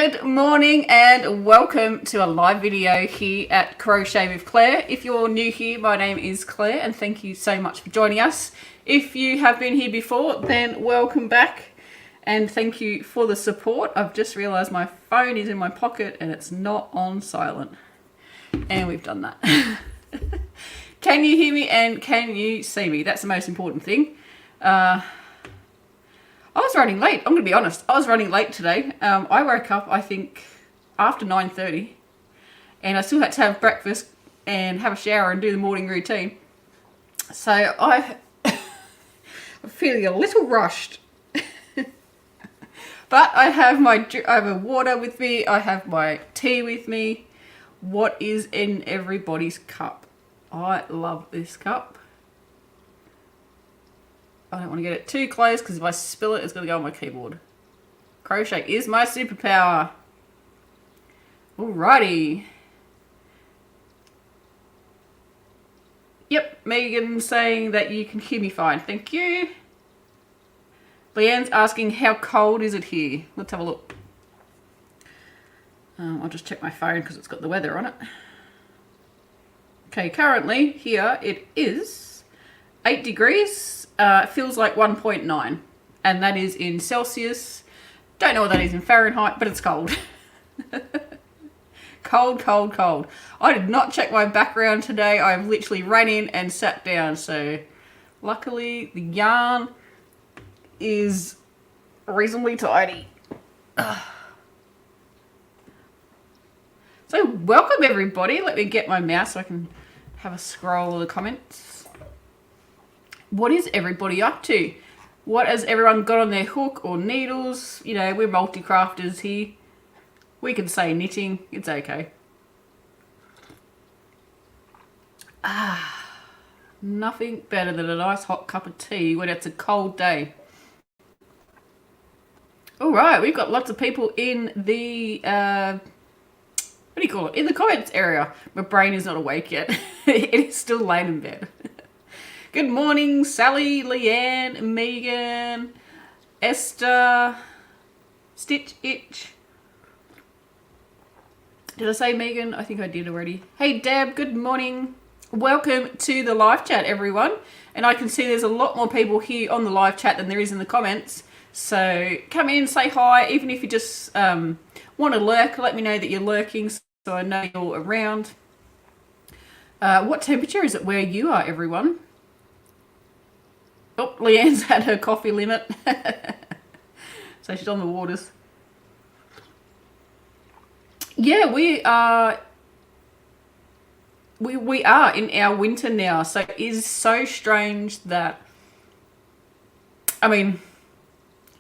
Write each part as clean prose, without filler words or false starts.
Good morning and welcome to a live video here at Crochet with Claire. If you're new here, my name is Claire and thank you so much for joining us. If you have been here before, then welcome back and thank you for the support. I've just realised my phone is in my pocket and it's not on silent. And we've done that. Can you hear me and can you see me? That's the most important thing. I was running late. I'm going to be honest. I was running late today. I woke up, I think, after 9:30. And I still had to have breakfast and have a shower and do the morning routine. So I'm feeling a little rushed. But I have a water with me. I have my tea with me. What is in everybody's cup? I love this cup. I don't want to get it too close because if I spill it, it's going to go on my keyboard. Crochet is my superpower. Alrighty. Yep, Megan saying that you can hear me fine. Thank you. Leanne's asking how cold is it here. Let's have a look. I'll just check my phone because it's got the weather on it. Okay, currently here it is 8 degrees. Feels like 1.9 and that is in Celsius. Don't know what that is in Fahrenheit, but it's cold. Cold, cold, cold. I did not check my background today. I've literally ran in and sat down. So luckily the yarn is reasonably tidy. So welcome everybody. Let me get my mouse so I can have a scroll of the comments. What is everybody up to? What has everyone got on their hook or needles? You know, we're multi-crafters here. We can say knitting. It's okay. Nothing better than a nice hot cup of tea when it's a cold day. All right, we've got lots of people in the, what do you call it? In the comments area. My brain is not awake yet. It is still laying in bed. Good morning, Sally, Leanne, Megan, Esther, Stitch Itch. Did I say Megan? I think I did already. Hey, Deb, good morning. Welcome to the live chat, everyone. And I can see there's a lot more people here on the live chat than there is in the comments. So come in, say hi. Even if you just want to lurk, let me know that you're lurking so I know you're around. What temperature is it where you are, everyone? Oh, Leanne's had her coffee limit. So she's on the waters. Yeah, we are in our winter now. So it is so strange that, I mean,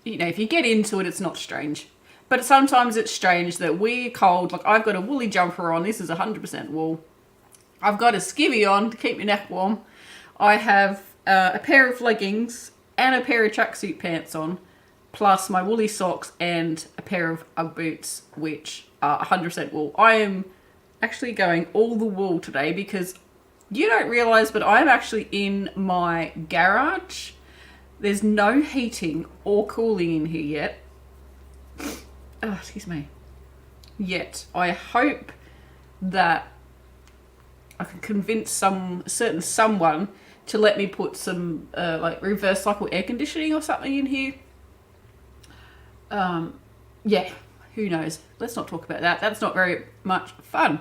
you know, if you get into it, it's not strange. But sometimes it's strange that we're cold. Like I've got a woolly jumper on. This is 100% wool. I've got a skivvy on to keep my neck warm. I have a pair of leggings and a pair of tracksuit pants on, plus my woolly socks and a pair of Ugg boots, which are 100% wool. I am actually going all the wool today because you don't realise, but I'm actually in my garage. There's no heating or cooling in here yet. Oh, excuse me. Yet. I hope that I can convince someone to let me put some like reverse cycle air conditioning or something in here. Yeah, who knows? Let's not talk about that. That's not very much fun.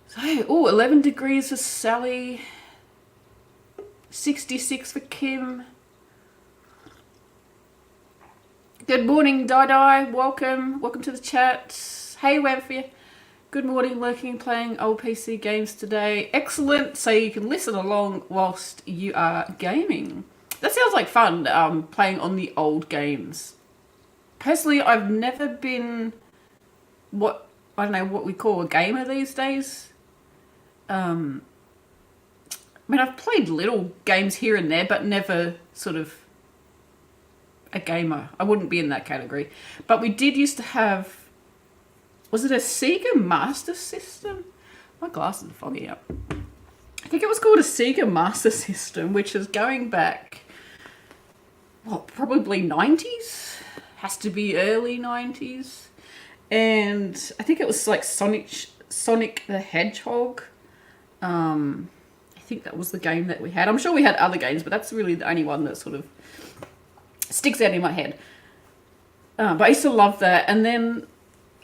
So, 11 degrees for Sally. 66 for Kim. Good morning, Di. Welcome. Welcome to the chat. Hey, Webfia. Good morning, lurking and playing old PC games today. Excellent. So you can listen along whilst you are gaming. That sounds like fun, playing on the old games. Personally, I've never been I don't know what we call a gamer these days. I mean, I've played little games here and there, but never sort of a gamer. I wouldn't be in that category. But we did used to have, was it a Sega Master System? My glasses are fogging up. I think it was called a Sega Master System, which is going back, what, probably 90s? Has to be early 90s. And I think it was like Sonic the Hedgehog. I think that was the game that we had. I'm sure we had other games, but that's really the only one that sort of sticks out in my head. But I used to love that. And then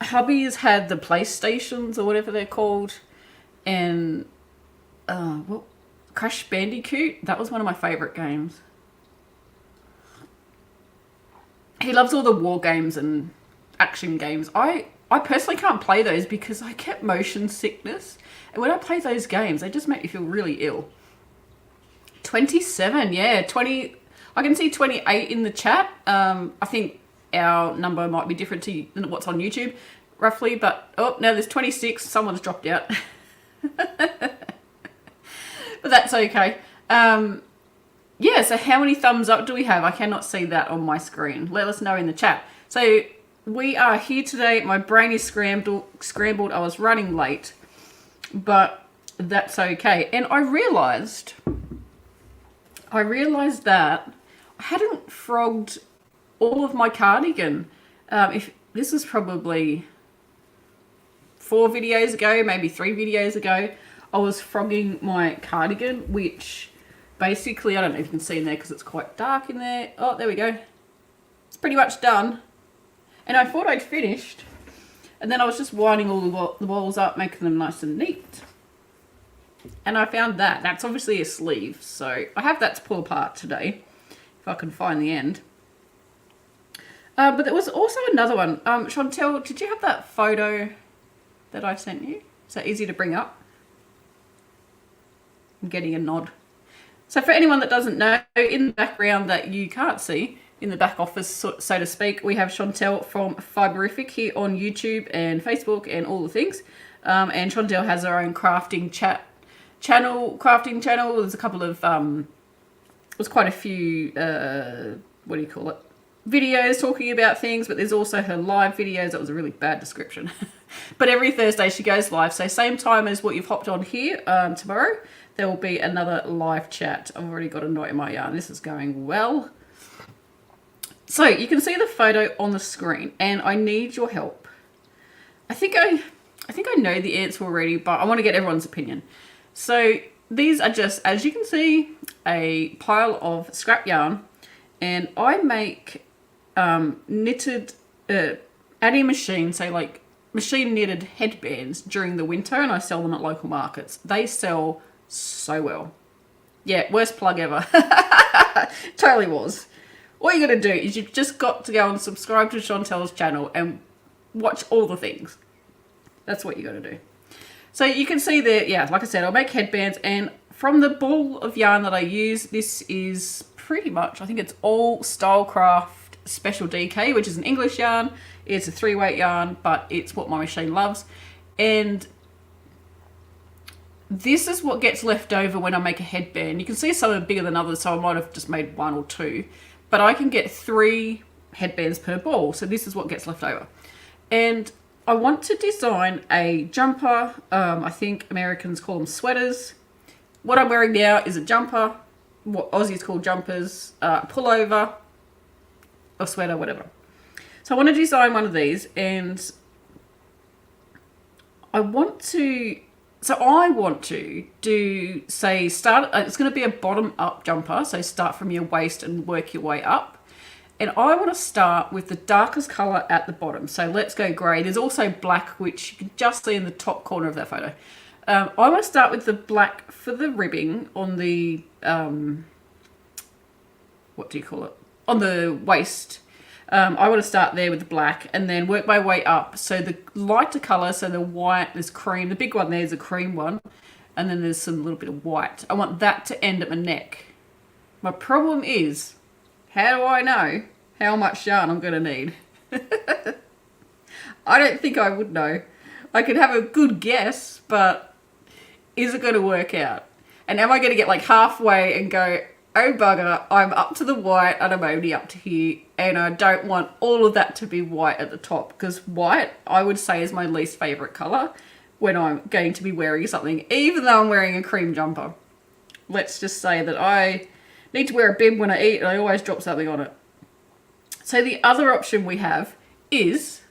hubby's had the PlayStations or whatever they're called. And Crash Bandicoot. That was one of my favourite games. He loves all the war games and action games. I personally can't play those because I get motion sickness. And when I play those games, they just make me feel really ill. 27, yeah. 20. I can see 28 in the chat. I think our number might be different to what's on YouTube, roughly. But, oh, no, there's 26. Someone's dropped out. But that's okay. Yeah, so how many thumbs up do we have? I cannot see that on my screen. Let us know in the chat. So we are here today. My brain is scrambled. I was running late, but that's okay. And I realised that I hadn't frogged all of my cardigan. If this was probably 4 videos ago, maybe 3 videos ago, I was frogging my cardigan, which basically, I don't know if you can see in there because it's quite dark in there. Oh, there we go. It's pretty much done. And I thought I'd finished. And then I was just winding all the walls up, making them nice and neat. And I found that. That's obviously a sleeve. So I have that to pull apart today, if I can find the end. But there was also another one. Chantelle, did you have that photo that I sent you? Is that easy to bring up? I'm getting a nod. So for anyone that doesn't know, in the background that you can't see, in the back office, so to speak, we have Chantelle from Fiberific here on YouTube and Facebook and all the things. And Chantelle has her own crafting channel. There's a couple of, there's quite a few, what do you call it? Videos talking about things, but there's also her live videos. That was a really bad description. But every Thursday she goes live. So same time as what you've hopped on here tomorrow, there will be another live chat. I've already got a knot in my yarn. This is going well. So you can see the photo on the screen, and I need your help. I think I know the answer already, but I want to get everyone's opinion. So these are just, as you can see, a pile of scrap yarn, and I make knitted, adding machine, say like machine knitted headbands during the winter, and I sell them at local markets. They sell so well. Yeah, worst plug ever. Totally was. What you got to do is you've just got to go and subscribe to Chantelle's channel and watch all the things. That's what you got to do. So you can see there, yeah, like I said, I'll make headbands, and from the ball of yarn that I use, this is pretty much, I think it's all Stylecraft Special DK, which is an English yarn. It's a 3-weight yarn, but it's what my machine loves. And this is what gets left over when I make a headband. You can see some are bigger than others, so I might have just made 1 or 2. But I can get 3 headbands per ball, so this is what gets left over. And I want to design a jumper. I think Americans call them sweaters. What I'm wearing now is a jumper, what Aussies call jumpers, pullover, or sweater, whatever. So I want to design one of these, and I want to do, say, start, it's going to be a bottom-up jumper, so start from your waist and work your way up. And I want to start with the darkest colour at the bottom. So let's go grey. There's also black, which you can just see in the top corner of that photo. I want to start with the black for the ribbing on the, what do you call it? On the waist. I want to start there with the black and then work my way up. So the lighter colour, so the white, there's cream. The big one there is a cream one. And then there's some little bit of white. I want that to end at my neck. My problem is, how do I know how much yarn I'm going to need? I don't think I would know. I could have a good guess, but is it going to work out? And am I going to get like halfway and go, oh bugger, I'm up to the white and I'm only up to here, and I don't want all of that to be white at the top, because white, I would say, is my least favourite colour when I'm going to be wearing something, even though I'm wearing a cream jumper. Let's just say that I need to wear a bib when I eat, and I always drop something on it. So the other option we have is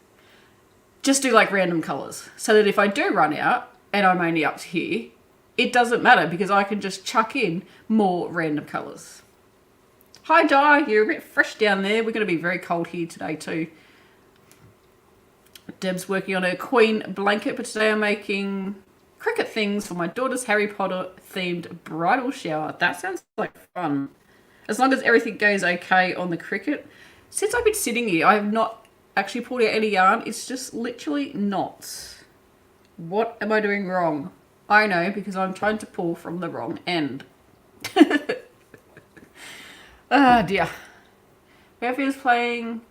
just do like random colours. So that if I do run out and I'm only up to here, it doesn't matter because I can just chuck in more random colours. Hi Di, you're a bit fresh down there. We're going to be very cold here today too. Deb's working on her queen blanket, but today I'm making cricket things for my daughter's Harry Potter themed bridal shower. That sounds like fun. As long as everything goes okay on the cricket. Since I've been sitting here, I have not actually pulled out any yarn. It's just literally knots. What am I doing wrong? I know, because I'm trying to pull from the wrong end. Ah, dear. Bev is playing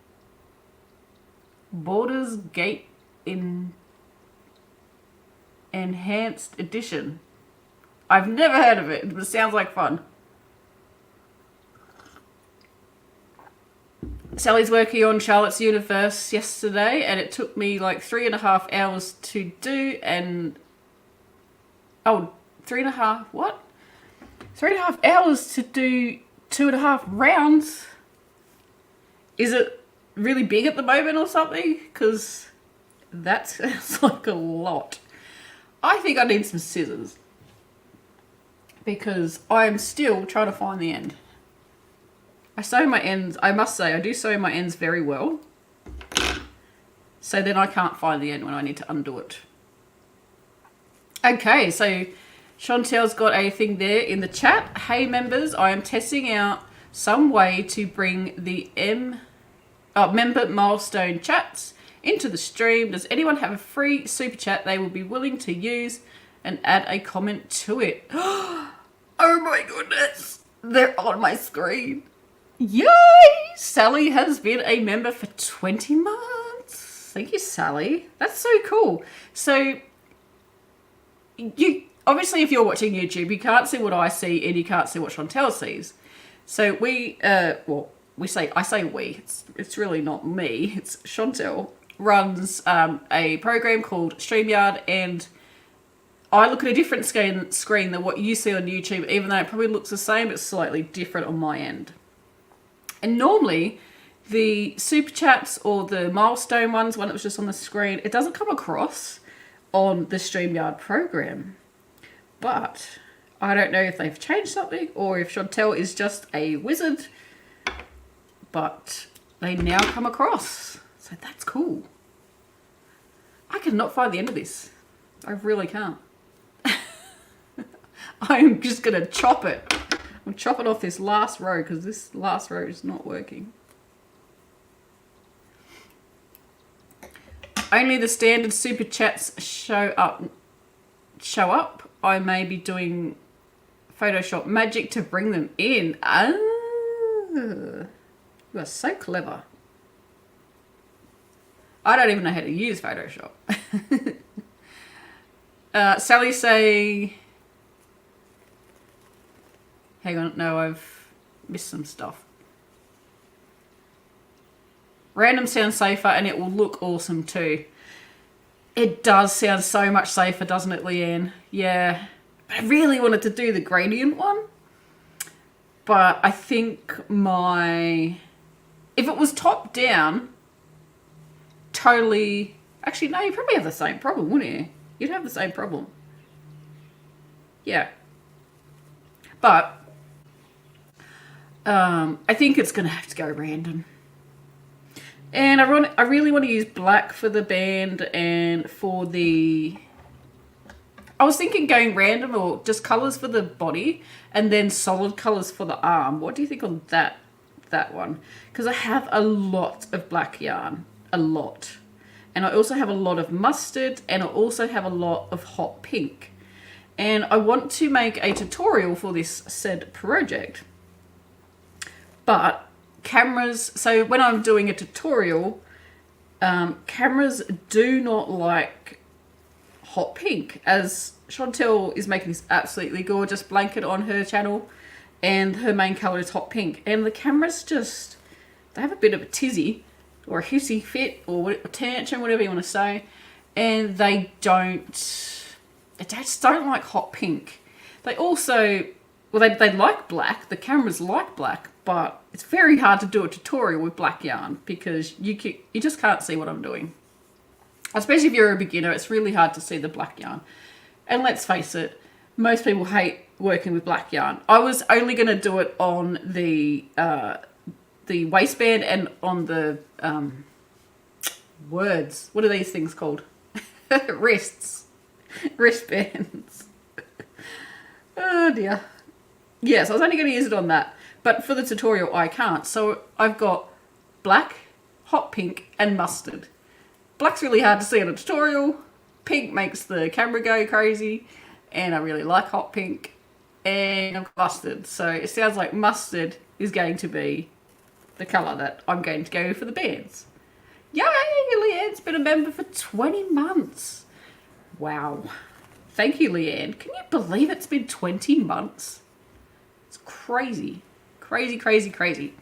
Baldur's Gate in Enhanced Edition. I've never heard of it, but it sounds like fun. Sally's working on Charlotte's Universe yesterday, and it took me like 3.5 hours to do, and... Oh, 3.5... What? 3.5 hours to do 2.5 rounds? Is it really big at the moment or something? Because that sounds like a lot. I think I need some scissors. Because I'm still trying to find the end. I sew my ends, I must say, I do sew my ends very well. So then I can't find the end when I need to undo it. Okay, so Chantelle's got a thing there in the chat. Hey members, I am testing out some way to bring the member milestone chats into the stream. Does anyone have a free super chat they will be willing to use and add a comment to it? Oh my goodness, they're on my screen. Yay! Sally has been a member for 20 months. Thank you, Sally. That's so cool. So, you obviously, if you're watching YouTube, you can't see what I see and you can't see what Chantelle sees. So I say we. It's really not me. It's Chantelle runs a program called StreamYard, and I look at a different screen than what you see on YouTube, even though it probably looks the same. It's slightly different on my end. And normally, the super chats or the milestone ones, one that was just on the screen, it doesn't come across on the StreamYard program. But I don't know if they've changed something or if Chantelle is just a wizard. But they now come across. So that's cool. I cannot find the end of this. I really can't. I'm just going to chop it. I'm chopping off this last row because this last row is not working. Only the standard super chats show up. I may be doing Photoshop magic to bring them in. Ah, you are so clever. I don't even know how to use Photoshop. Sally say... Hang on, no, I've missed some stuff. Random sounds safer and it will look awesome too. It does sound so much safer, doesn't it, Leanne? Yeah. But I really wanted to do the gradient one. But I think if it was top down, totally... Actually, no, you probably have the same problem, wouldn't you? You'd have the same problem. Yeah. But... I think it's going to have to go random. And I really want to use black for the band and for the... I was thinking going random or just colours for the body and then solid colours for the arm. What do you think on that one? Because I have a lot of black yarn. A lot. And I also have a lot of mustard and I also have a lot of hot pink. And I want to make a tutorial for this said project. But cameras, so when I'm doing a tutorial, cameras do not like hot pink, as Chantelle is making this absolutely gorgeous blanket on her channel and her main colour is hot pink. And the cameras just, they have a bit of a tizzy or a hissy fit or a tantrum, whatever you want to say. And they just don't like hot pink. They also, well, they like black, the cameras like black, but it's very hard to do a tutorial with black yarn because you just can't see what I'm doing. Especially if you're a beginner, it's really hard to see the black yarn. And let's face it, most people hate working with black yarn. I was only going to do it on the waistband and on the words. What are these things called? Wristbands. Oh dear. Yes, I was only going to use it on that. But for the tutorial, I can't. So I've got black, hot pink, and mustard. Black's really hard to see on a tutorial. Pink makes the camera go crazy. And I really like hot pink. And I've got mustard. So it sounds like mustard is going to be the colour that I'm going to go for the bands. Yay! Leanne's been a member for 20 months. Wow. Thank you, Leanne. Can you believe it's been 20 months? It's crazy. Crazy, crazy, crazy.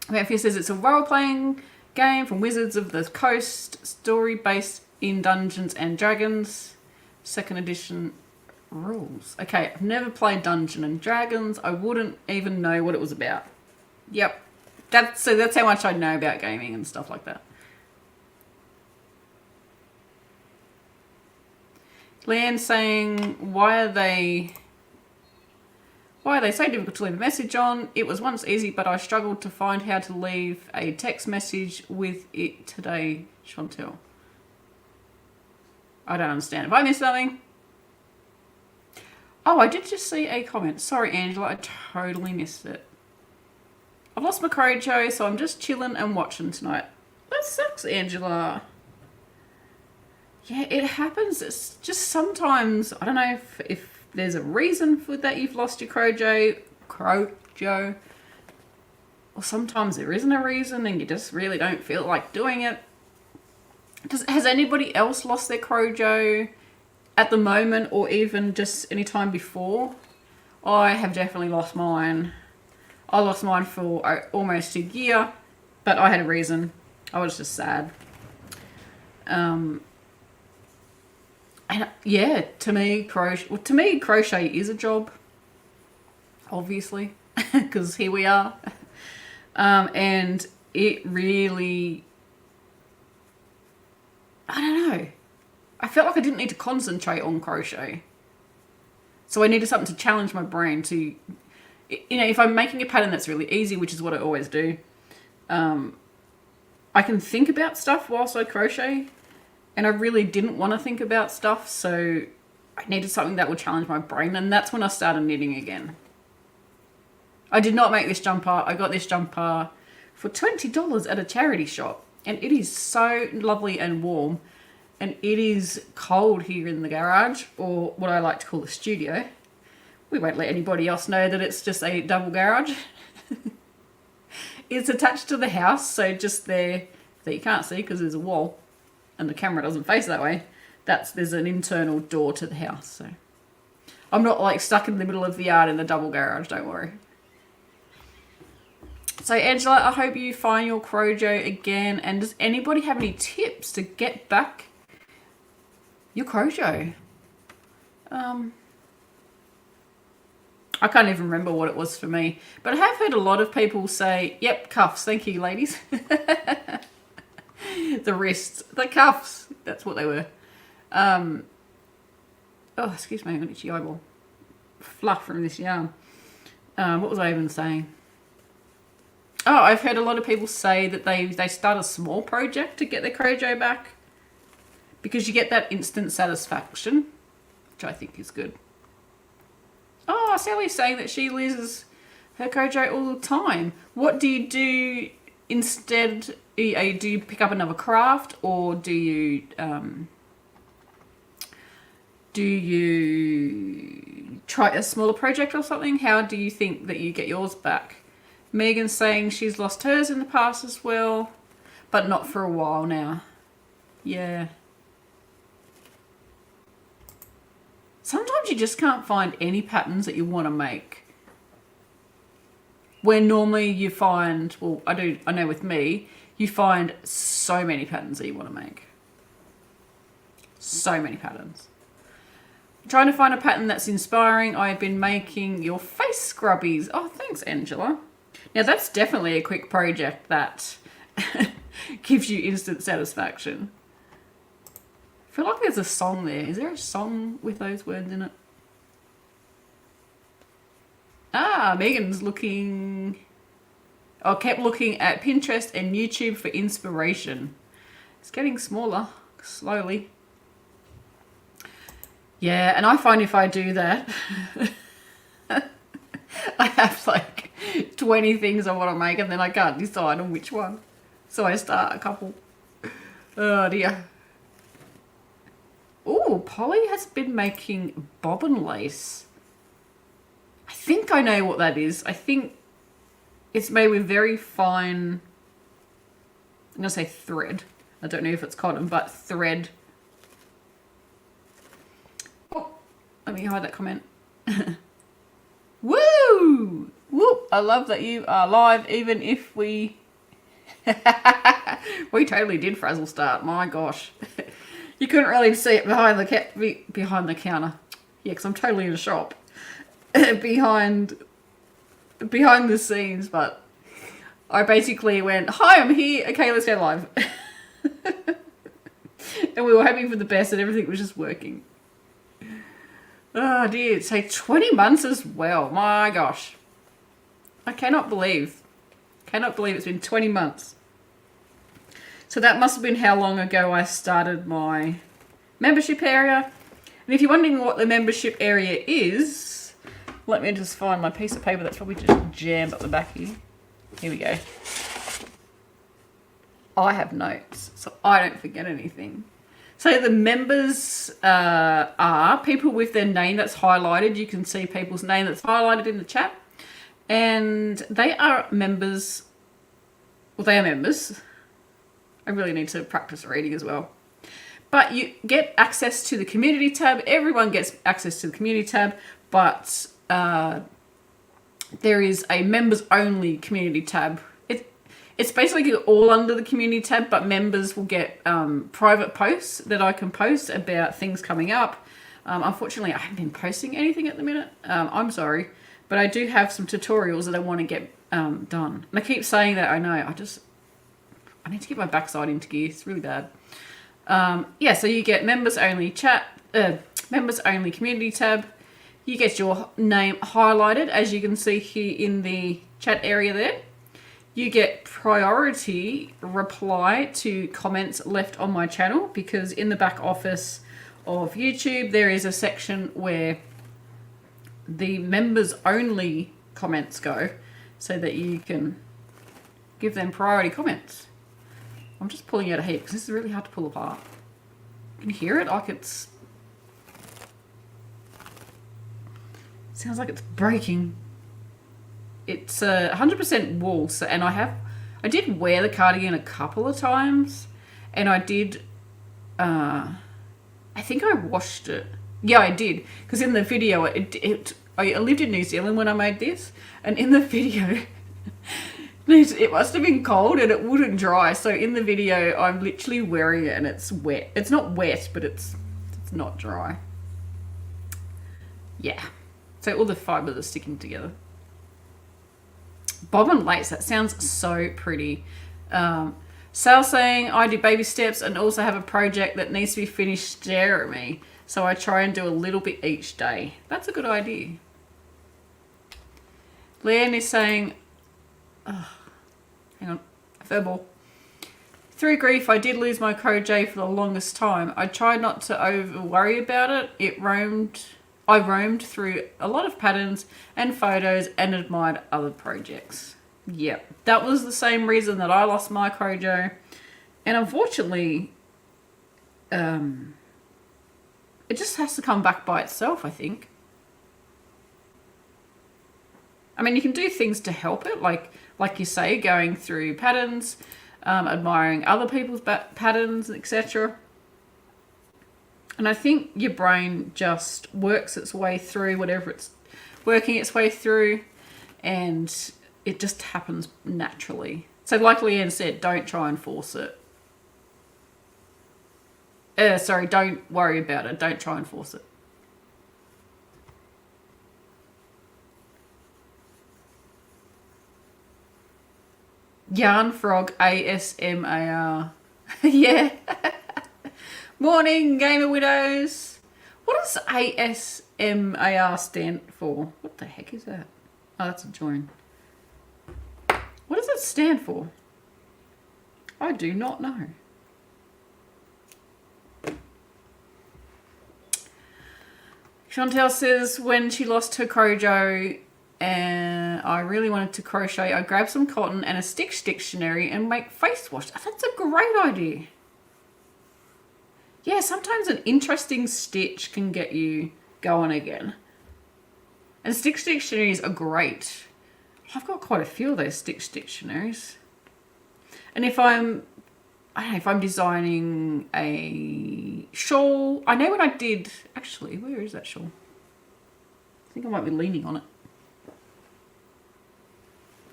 Matthew says it's a role-playing game from Wizards of the Coast, story based in Dungeons and Dragons, 2nd edition rules. Okay, I've never played Dungeons and Dragons. I wouldn't even know what it was about. Yep. That's how much I know about gaming and stuff like that. Leanne saying, why are they so difficult to leave a message on? It was once easy, but I struggled to find how to leave a text message with it today, Chantelle. I don't understand. Have I missed something? Oh, I did just see a comment. Sorry, Angela, I totally missed it. I've lost my crochet, so I'm just chilling and watching tonight. That sucks, Angela. Yeah, it happens. It's just sometimes, I don't know if there's a reason for that you've lost your crochet, or sometimes there isn't a reason and you just really don't feel like doing it. Has anybody else lost their crochet at the moment or even just any time before? I have definitely lost mine. I lost mine for almost a year, but I had a reason. I was just sad. And yeah, to me, crochet is a job, obviously, because here we are. And it really, I don't know. I felt like I didn't need to concentrate on crochet. So I needed something to challenge my brain to, you know, if I'm making a pattern that's really easy, which is what I always do, I can think about stuff whilst I crochet. And I really didn't want to think about stuff, so I needed something that would challenge my brain, and that's when I started knitting again. I did not make this jumper. I got this jumper for $20 at a charity shop, and it is so lovely and warm, and it is cold here in the garage, or what I like to call the studio. We won't let anybody else know that it's just a double garage. It's attached to the house, so just there that you can't see because there's a wall. And the camera doesn't face that way. There's an internal door to the house, so I'm not like stuck in the middle of the yard in a double garage, don't worry. So Angela, I hope you find your crochet again, and does anybody have any tips to get back your crochet? I can't even remember what it was for me, but I have heard a lot of people say, yep, cuffs, thank you ladies. The wrists, the cuffs, that's what they were. Oh, excuse me, I got an itchy eyeball. Fluff from this yarn. What was I even saying? Oh, I've heard a lot of people say that they start a small project to get their crochet back because you get that instant satisfaction, which I think is good. Oh, Sally's saying that she loses her crochet all the time. What do you do instead? Do you pick up another craft, or do you try a smaller project or something? How do you think that you get yours back? Megan's saying she's lost hers in the past as well, but not for a while now. Yeah. Sometimes you just can't find any patterns that you want to make. Where normally you find, well, I know with me, you find so many patterns that you want to make. So many patterns. I'm trying to find a pattern that's inspiring. I've been making your face scrubbies. Oh, thanks, Angela. Now, that's definitely a quick project that gives you instant satisfaction. I feel like there's a song there. Is there a song with those words in it? Ah, Megan's looking... I kept looking at Pinterest and YouTube for inspiration. It's getting smaller, slowly. Yeah, and I find if I do that, I have like 20 things I want to make and then I can't decide on which one. So I start a couple. Oh dear. Oh, Polly has been making bobbin lace. I think I know what that is. I think it's made with very fine, I'm going to say thread. I don't know if it's cotton, but thread. Oh, let me hide that comment. Woo! Whoop! I love that you are live, even if we... we totally did frazzle start, my gosh. You couldn't really see it behind the counter. Yeah, because I'm totally in a shop. behind the scenes, but I basically went, hi, I'm here. Okay, let's go live. And we were hoping for the best and everything was just working. Oh dear, it's like 20 months as well. My gosh. I cannot believe it's been 20 months. So that must have been how long ago I started my membership area. And if you're wondering what the membership area is, let me just find my piece of paper that's probably just jammed up the back here. Here we go. I have notes, so I don't forget anything. So the members are people with their name that's highlighted. You can see people's name that's highlighted in the chat. And they are members. Well, they are members. I really need to practice reading as well. But you get access to the community tab. Everyone gets access to the community tab. But there is a members only community tab. It's basically all under the community tab, but members will get private posts that I can post about things coming up. Unfortunately, I haven't been posting anything at the minute. I'm sorry, but I do have some tutorials that I want to get done. And I keep saying that, I know, I need to get my backside into gear. It's really bad. Yeah, so you get members only chat, members only community tab. You get your name highlighted, as you can see here in the chat area there. You get priority reply to comments left on my channel, because in the back office of YouTube, there is a section where the members only comments go, so that you can give them priority comments. I'm just pulling out a heap because this is really hard to pull apart. You can hear it, like it sounds like it's breaking. It's 100% wool, so, and I did wear the cardigan a couple of times, and I did, I think I washed it. Yeah, I did, because in the video, I lived in New Zealand when I made this, and in the video, it must have been cold and it wouldn't dry, so in the video, I'm literally wearing it and it's wet. It's not wet, but it's not dry. Yeah, so all the fibres are sticking together. Bobbin lace, that sounds so pretty. Sal saying, I do baby steps and also have a project that needs to be finished stare at me. So I try and do a little bit each day. That's a good idea. Leanne is saying, hang on, verbal. Through grief, I did lose my crochet for the longest time. I tried not to over worry about it. I roamed through a lot of patterns and photos and admired other projects. Yeah, that was the same reason that I lost my crochet. And unfortunately, it just has to come back by itself, I think. I mean, you can do things to help it, like you say, going through patterns, admiring other people's patterns, etc. And I think your brain just works its way through whatever it's working its way through, and it just happens naturally. So like Leanne said, don't try and force it. Sorry, don't worry about it. Don't try and force it. Yarn Frog ASMAR. Yeah. Morning, Gamer Widows. What does ASMAR stand for? What the heck is that? Oh, that's a join. What does it stand for? I do not know. Chantelle says when she lost her Crojo and I really wanted to crochet, I grabbed some cotton and a Stitch dictionary and make face wash. That's a great idea. Yeah, sometimes an interesting stitch can get you going again. And Stitch dictionaries are great. I've got quite a few of those Stitch dictionaries. And if I'm designing a shawl, I know when I did, actually, where is that shawl? I think I might be leaning on it.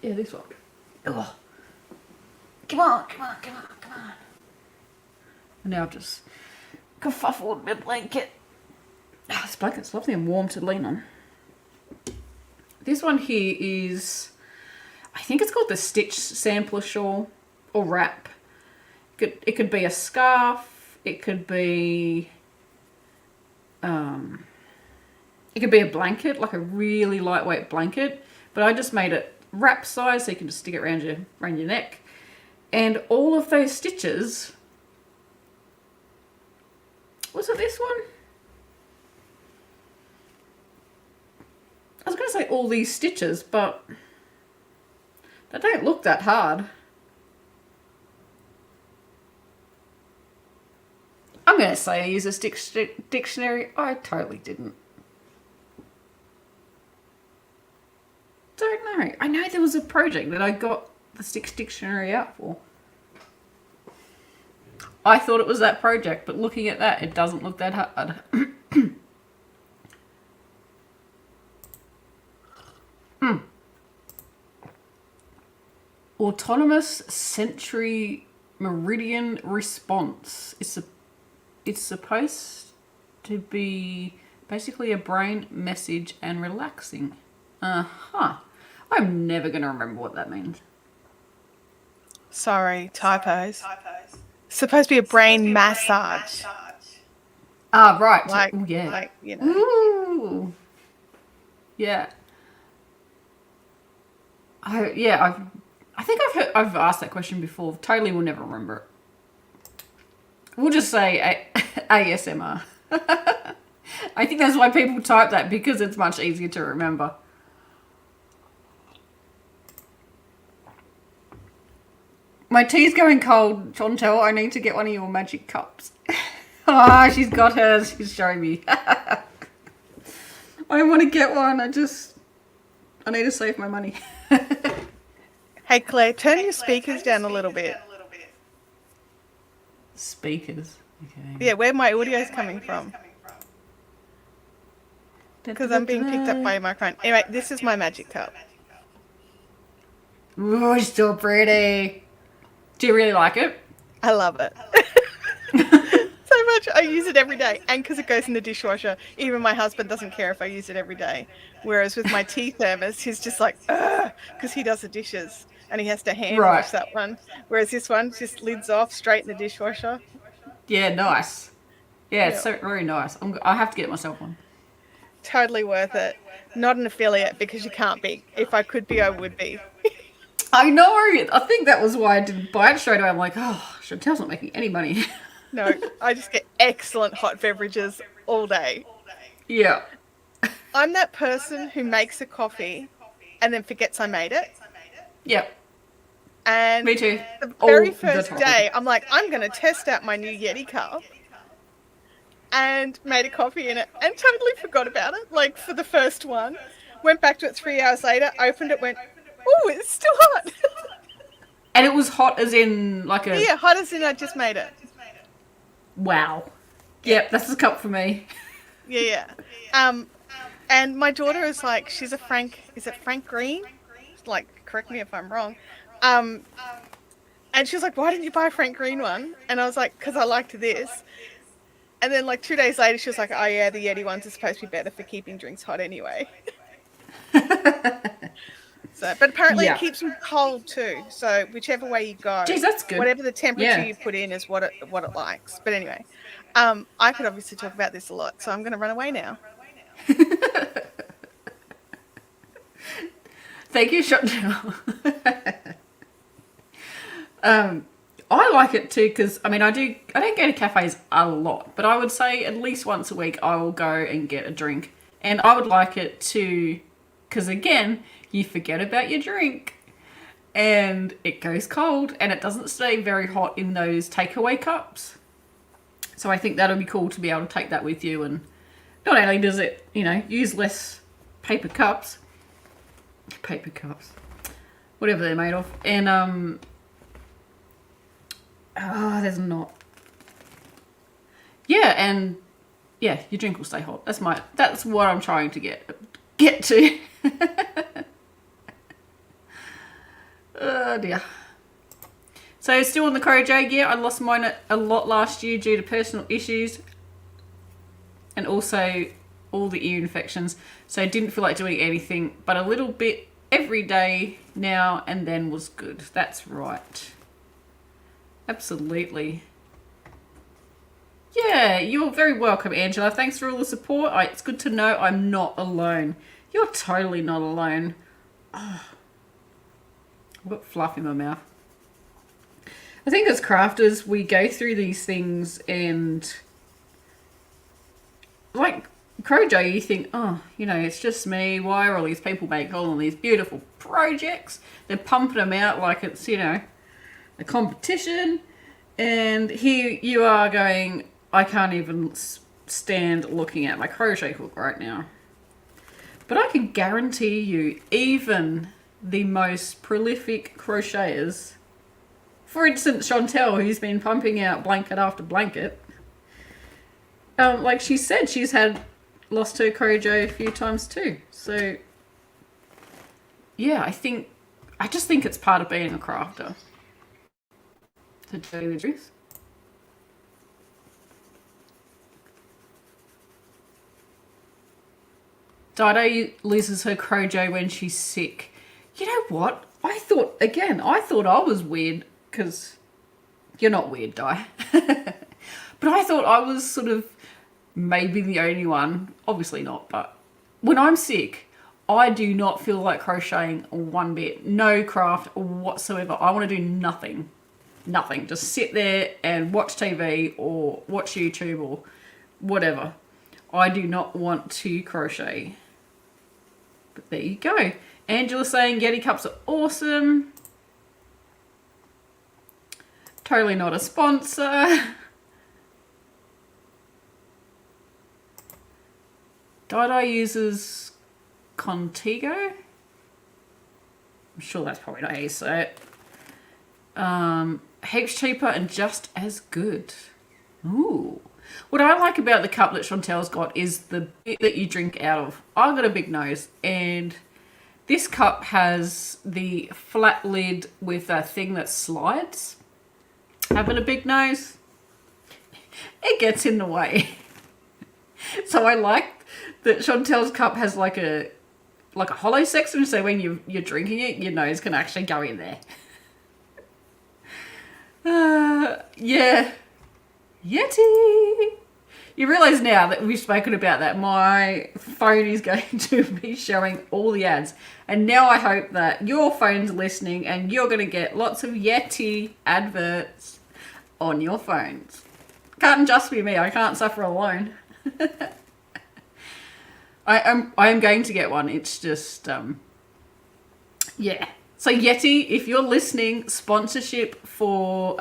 Yeah, this one. Oh. Come on. And now I've just kerfuffled my blanket. Oh, this blanket's lovely and warm to lean on. This one here is, I think it's called the Stitch Sampler Shawl or wrap. It could be a scarf. It could be a blanket, like a really lightweight blanket. But I just made it wrap size, so you can just stick it around your neck. And all of those stitches. Was it this one? I was going to say all these stitches, but they don't look that hard. I'm going to say I use a Stitch dictionary. I totally didn't. Don't know. I know there was a project that I got the Stitch dictionary out for. I thought it was that project, but looking at that, it doesn't look that hard. Autonomous Sensory Meridian Response. It's supposed to be basically a brain message and relaxing. I'm never going to remember what that means. Sorry, typos. Supposed to be a brain massage. Ah, right. Like, ooh, yeah. Like, you know. Ooh. Yeah. I think I've asked that question before. Totally will never remember it. We'll just say ASMR. I think that's why people type that, because it's much easier to remember. My tea's going cold, Chantelle. I need to get one of your magic cups. She's got hers. She's showing me. I want to get one. I need to save my money. Hey, Claire, turn your speakers down a little bit. Speakers? Okay. Yeah, where my audio's coming from. Because I'm being picked up by a microphone. Anyway, this is my magic cup. Oh, it's so pretty. Do you really like it? I love it. So much. I use it every day. And because it goes in the dishwasher, even my husband doesn't care if I use it every day. Whereas with my tea thermos, he's just like, ugh, because he does the dishes and he has to hand wash that one. Whereas this one just lids off straight in the dishwasher. Yeah, nice. Yeah, it's so very nice. I have to get myself one. Totally worth it. Not an affiliate because you can't be. If I could be, I would be. I know. I think that was why I didn't buy it straight away. I'm like, oh, Chantelle's not making any money. No, I just get excellent hot beverages all day. Yeah. I'm that person who makes a coffee and then forgets I made it. Yep. And me too. The very first day, I'm like, I'm going to test out my new Yeti cup. And made a coffee in it and totally forgot about it. Like, for the first one. Went back to it 3 hours later, opened it, went, oh, it's still hot. And it was hot as in like a... Yeah, hot as in I just made it. Wow. Yep, that's the cup for me. Yeah. And my daughter is like, she's a Frank Green? Like, correct me if I'm wrong. And she was like, why didn't you buy a Frank Green one? And I was like, because I liked this. And then like 2 days later, she was like, oh yeah, the Yeti ones are supposed to be better for keeping drinks hot anyway. So, but apparently Yeah. it keeps them cold too. So whichever way you go, Geez, that's good. whatever the temperature Yeah. you put in is what it likes. But anyway, I could obviously talk about this a lot, so I'm going to run away now. Thank you, Chantelle. I like it too because I don't go to cafes a lot, but I would say at least once a week I will go and get a drink, and I would like it too because again you forget about your drink and it goes cold and it doesn't stay very hot in those takeaway cups. So I think that'll be cool to be able to take that with you, and not only does it use less paper cups, whatever they're made of, and there's not. Yeah, and yeah, your drink will stay hot. That's what I'm trying to get to. Oh dear. So still on the Crochet gear. I lost mine a lot last year due to personal issues and also all the ear infections. So I didn't feel like doing anything, but a little bit every day now and then was good. That's right. Absolutely. Yeah, you're very welcome, Angela. Thanks for all the support. It's good to know I'm not alone. You're totally not alone. Oh, I've got fluff in my mouth. I think as crafters, we go through these things and like Crochet, you think, it's just me. Why are all these people making all of these beautiful projects? They're pumping them out like it's, a competition. And here you are going, I can't even stand looking at my crochet hook right now. But I can guarantee you, even the most prolific crocheters, for instance, Chantelle, who's been pumping out blanket after blanket, like she said, she's lost her crochet a few times too. So, yeah, I just think it's part of being a crafter. To tell you the truth. Dido loses her crochet when she's sick. You know what? I thought I was weird because you're not weird, Di. But I thought I was sort of maybe the only one. Obviously not, but when I'm sick, I do not feel like crocheting one bit. No craft whatsoever. I want to do nothing. Nothing. Just sit there and watch TV or watch YouTube or whatever. I do not want to crochet. But there you go. Angela saying Yeti cups are awesome. Totally not a sponsor. Dido uses Contigo. I'm sure that's probably not how you say it. Heaps cheaper and just as good. Ooh. What I like about the cup that Chantelle's got is the bit that you drink out of. I've got a big nose, and this cup has the flat lid with a thing that slides. Having a big nose, it gets in the way. So I like that Chantelle's cup has like a hollow section, so when you're drinking it, your nose can actually go in there. Yeah. Yeti! You realise now that we've spoken about that, my phone is going to be showing all the ads. And now I hope that your phone's listening and you're going to get lots of Yeti adverts on your phones. Can't just be me. I can't suffer alone. I am going to get one. It's just, yeah. So Yeti, if you're listening, sponsorship for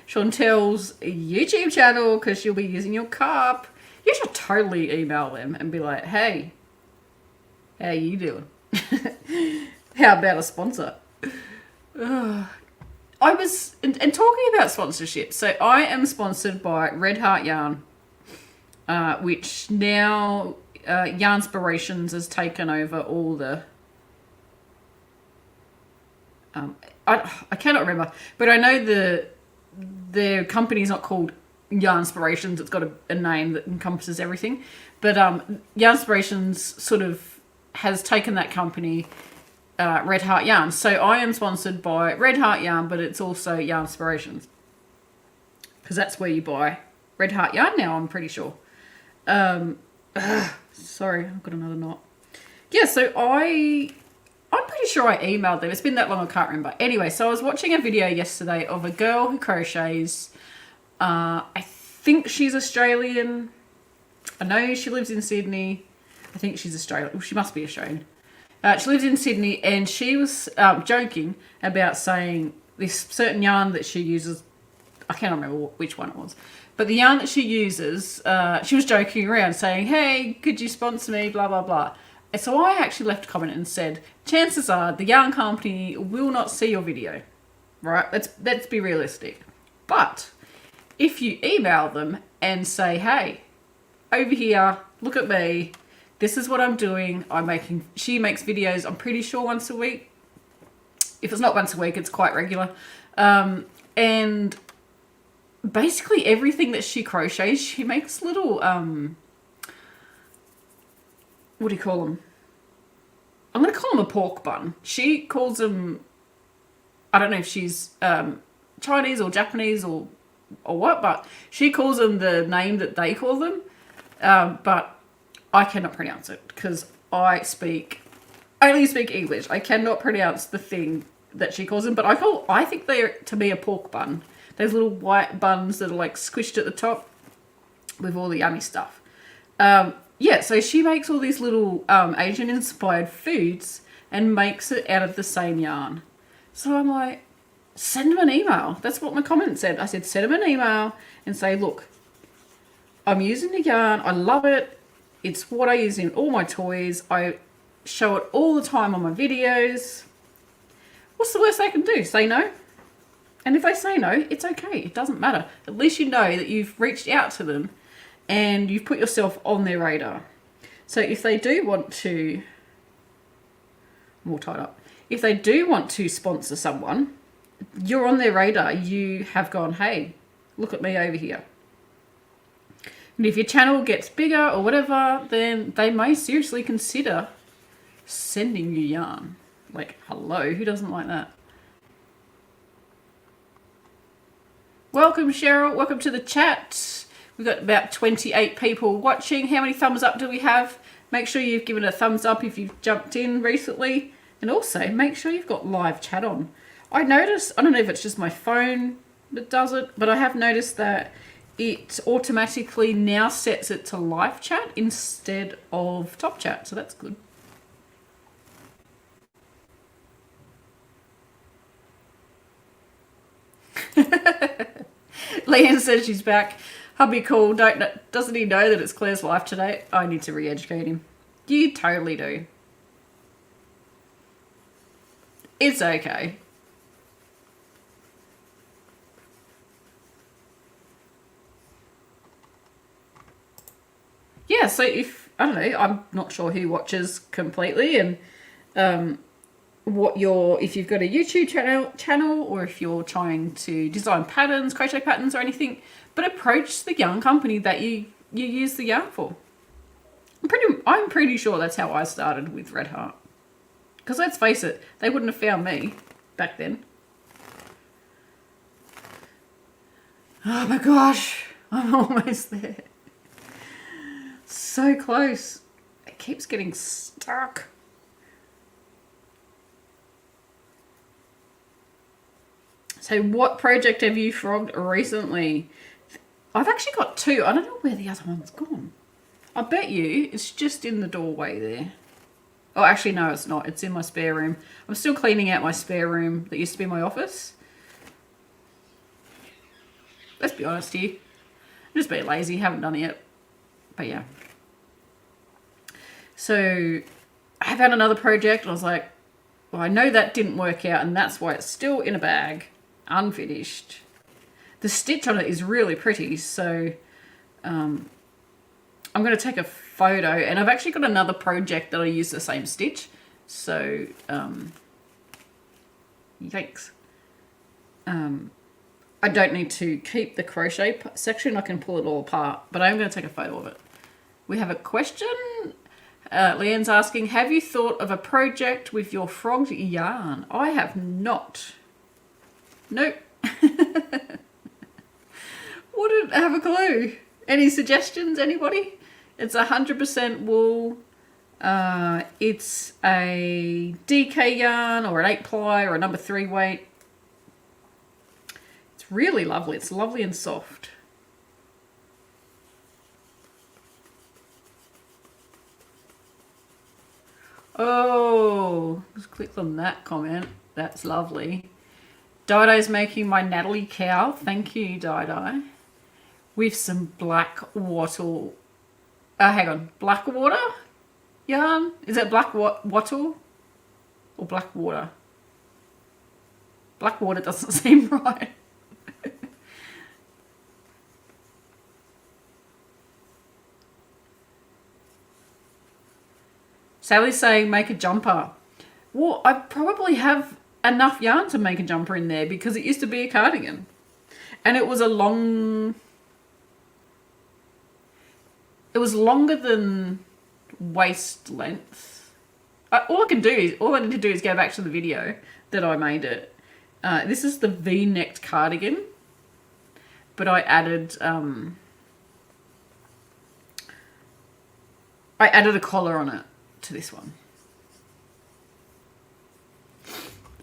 Chantelle's YouTube channel, because she'll be using your cup. You should totally email them and be like, hey, how you doing? How about a sponsor? I was, and talking about sponsorship, so I am sponsored by Red Heart Yarn, which now Yarnspirations has taken over all the I cannot remember, but I know the company's not called Yarnspirations. It's got a name that encompasses everything. But Yarnspirations sort of has taken that company, Red Heart Yarn. So I am sponsored by Red Heart Yarn, but it's also Yarn Inspirations. Because that's where you buy Red Heart Yarn now, I'm pretty sure. Sorry, I've got another knot. Yeah, so I'm pretty sure I emailed them. It's been that long, I can't remember. Anyway, so I was watching a video yesterday of a girl who crochets. I think she's Australian. I know she lives in Sydney. I think she's Australian. Well, she must be Australian. She lives in Sydney, and she was joking about saying this certain yarn that she uses. I can't remember which one it was. But the yarn that she uses, she was joking around saying, hey, could you sponsor me, blah, blah, blah. And so I actually left a comment and said, chances are the yarn company will not see your video, right? Let's be realistic. But if you email them and say, hey, over here, look at me, this is what I'm doing. She makes videos, I'm pretty sure once a week. If it's not once a week, it's quite regular. And basically everything that she crochets, she makes little, what do you call them? I'm going to call them a pork bun. She calls them, I don't know if she's Chinese or Japanese or what, but she calls them the name that they call them. But I cannot pronounce it because I only speak English. I cannot pronounce the thing that she calls them, but I think they're, to me, a pork bun. Those little white buns that are like squished at the top with all the yummy stuff. Yeah, so she makes all these little Asian-inspired foods and makes it out of the same yarn. So I'm like, send them an email. That's what my comment said. I said, send them an email and say, look, I'm using the yarn. I love it. It's what I use in all my toys. I show it all the time on my videos. What's the worst they can do? Say no? And if they say no, it's okay. It doesn't matter. At least you know that you've reached out to them and you've put yourself on their radar. So if they do want to, I'm all tied up. If they do want to sponsor someone, you're on their radar. You have gone, hey, look at me over here. And if your channel gets bigger or whatever, then they may seriously consider sending you yarn. Like, hello, who doesn't like that? Welcome, Cheryl. Welcome to the chat. We've got about 28 people watching. How many thumbs up do we have? Make sure you've given a thumbs up if you've jumped in recently. And also, make sure you've got live chat on. I noticed, I don't know if it's just my phone that does it, but I have noticed that it automatically now sets it to live chat instead of top chat. So that's good. Leanne says she's back. Hubby cool. Doesn't he know that it's Claire's life today? I need to re-educate him. You totally do. It's okay. Yeah, so if, I don't know, I'm not sure who watches completely and if you've got a YouTube channel or if you're trying to design patterns, crochet patterns or anything, but approach the yarn company that you use the yarn for. I'm pretty sure that's how I started with Red Heart. Because let's face it, they wouldn't have found me back then. Oh my gosh, I'm almost there. So close. It keeps getting stuck. So what project have you frogged recently? I've actually got two. I don't know where the other one's gone. I bet you it's just in the doorway there. Oh, actually, no, it's not. It's in my spare room. I'm still cleaning out my spare room that used to be my office. Let's be honest here. I'm just being lazy. Haven't done it yet. But yeah. So I found another project and I was like, well, I know that didn't work out and that's why it's still in a bag, unfinished. The stitch on it is really pretty, so I'm going to take a photo, and I've actually got another project that I use the same stitch, so yikes. I don't need to keep the crochet section, I can pull it all apart, but I'm going to take a photo of it. We have a question. Leanne's asking, have you thought of a project with your frog yarn? I have not. Nope. Wouldn't have a clue. Any suggestions, anybody? It's 100% wool. It's a DK yarn or an 8 ply or a number 3 weight. It's really lovely. It's lovely and soft. Oh, just clicked on that comment. That's lovely. Dido's making my Natalie cow. Thank you, Dido. With some black wattle. Hang on. Blackwater yarn? Is it black wattle or black water? Black water doesn't seem right. Sally's saying make a jumper. Well, I probably have enough yarn to make a jumper in there because it used to be a cardigan. And it was a long... It was longer than waist length. All I need to do is go back to the video that I made it. This is the V-necked cardigan. But I added... I added a collar on it to this one.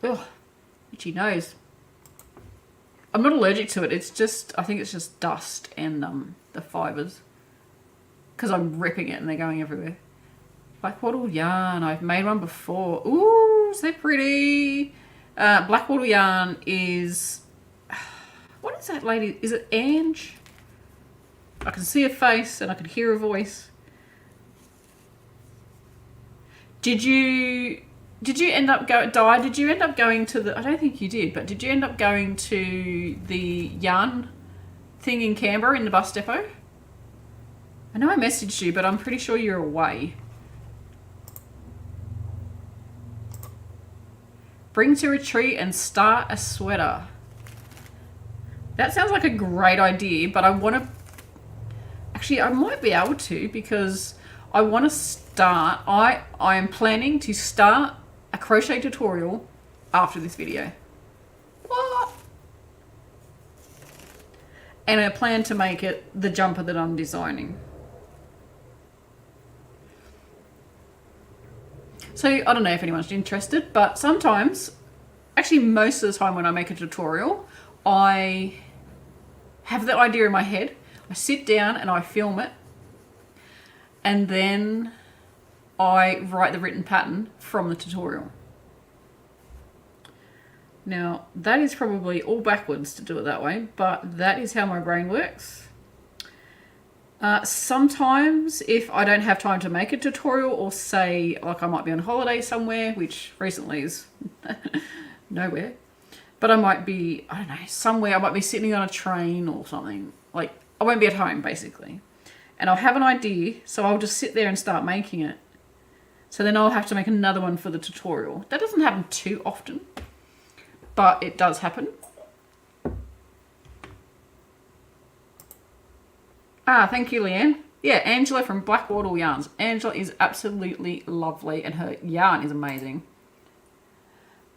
Ugh, itchy nose. I'm not allergic to it. It's just, I think it's just dust and the fibres. Because I'm ripping it and they're going everywhere. Black wattle yarn. I've made one before. Ooh, so pretty. Black wattle yarn is... What is that lady? Is it Ange? I can see her face and I can hear her voice. Did you end up did you end up going to the... I don't think you did, but did you end up going to the yarn thing in Canberra in the bus depot? I know I messaged you, but I'm pretty sure you're away. Bring to retreat and start a sweater. That sounds like a great idea, but I want to... Actually, I might be able to because I want to start... I am planning to start a crochet tutorial after this video. What? And I plan to make it the jumper that I'm designing. So I don't know if anyone's interested, but sometimes, actually most of the time when I make a tutorial, I have the idea in my head. I sit down and I film it. And then I write the written pattern from the tutorial. Now, that is probably all backwards to do it that way, but that is how my brain works. Sometimes, if I don't have time to make a tutorial, or say, like I might be on holiday somewhere, which recently is nowhere, but I might be, I don't know, somewhere, I might be sitting on a train or something. Like, I won't be at home, basically. And I'll have an idea, so I'll just sit there and start making it. So then I'll have to make another one for the tutorial. That doesn't happen too often, but it does happen. Ah, thank you, Leanne. Yeah, Angela from Black Wattle Yarns. Angela is absolutely lovely and her yarn is amazing.